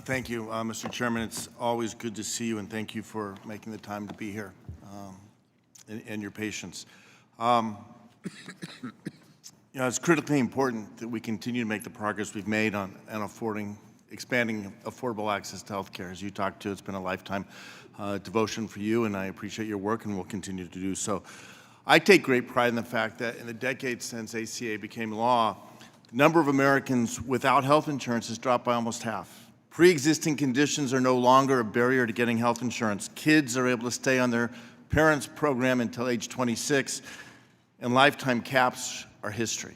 Thank you, Mr. Chairman. It's always good to see you, and thank you for making the time to be here and your patience. It's critically important that we continue to make the progress we've made on expanding affordable access to health care. As you talked to, it's been a lifetime devotion for you, and I appreciate your work and will continue to do so. I take great pride in the fact that in the decades since ACA became law, the number of Americans without health insurance has dropped by almost half. Pre-existing conditions are no longer a barrier to getting health insurance. Kids are able to stay on their parents' program until age 26, and lifetime caps are history.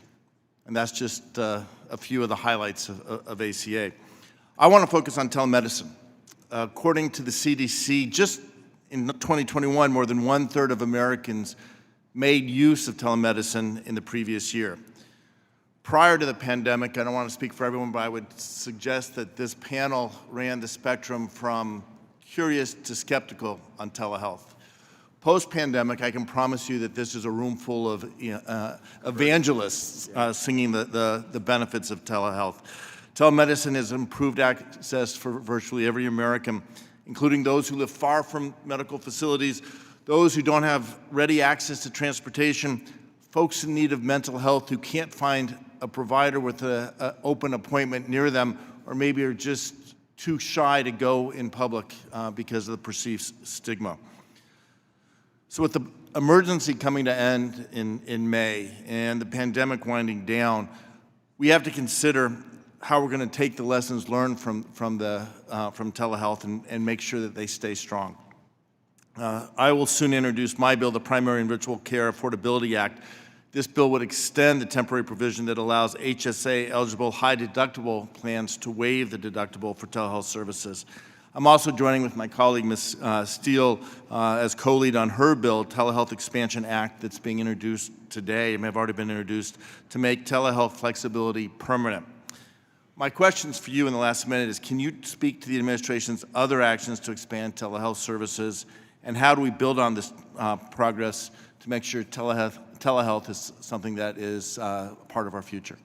And that's just a few of the highlights of ACA. I want to focus on telemedicine. According to the CDC, just in 2021, more than 1/3 of Americans made use of telemedicine in the previous year. Prior to the pandemic, I don't want to speak for everyone, but I would suggest that this panel ran the spectrum from curious to skeptical on telehealth. Post-pandemic, I can promise you that this is a room full of evangelists singing the benefits of telehealth. Telemedicine has improved access for virtually every American, including those who live far from medical facilities, those who don't have ready access to transportation, folks in need of mental health who can't find a provider with an open appointment near them, or maybe are just too shy to go in public because of the perceived stigma. So with the emergency coming to end in May and the pandemic winding down, we have to consider how we're going to take the lessons learned from telehealth and make sure that they stay strong. I will soon introduce my bill, the Primary and Virtual Care Affordability Act. This bill would extend the temporary provision that allows HSA-eligible high-deductible plans to waive the deductible for telehealth services. I'm also joining with my colleague, Ms. Steele, as co-lead on her bill, Telehealth Expansion Act, that's being introduced today, and have already been introduced, to make telehealth flexibility permanent. My questions for you in the last minute is, can you speak to the administration's other actions to expand telehealth services, and how do we build on this progress to make sure telehealth is something that is part of our future?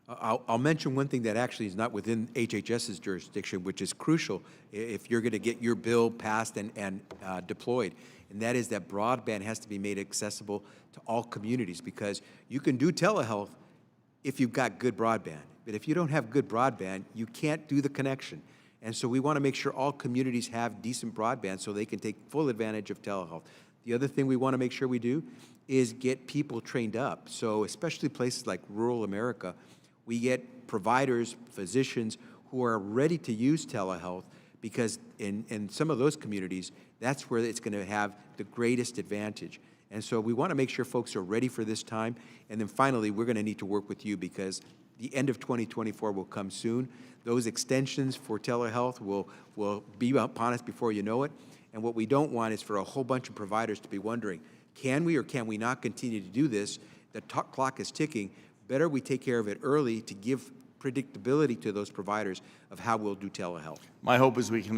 I'll mention one thing that actually is not within HHS's jurisdiction, which is crucial if you're going to get your bill passed and deployed, and that is that broadband has to be made accessible to all communities, because you can do telehealth if you've got good broadband. But if you don't have good broadband, you can't do the connection. And so we want to make sure all communities have decent broadband so they can take full advantage of telehealth. The other thing we want to make sure we do is get people trained up. So especially places like rural America, we get providers, physicians who are ready to use telehealth, because in some of those communities, that's where it's going to have the greatest advantage. And so we want to make sure folks are ready for this time. And then finally, we're going to need to work with you, because the end of 2024 will come soon. Those extensions for telehealth will be upon us before you know it. And what we don't want is for a whole bunch of providers to be wondering, can we or can we not continue to do this? The clock is ticking. Better we take care of it early to give predictability to those providers of how we'll do telehealth. My hope is we can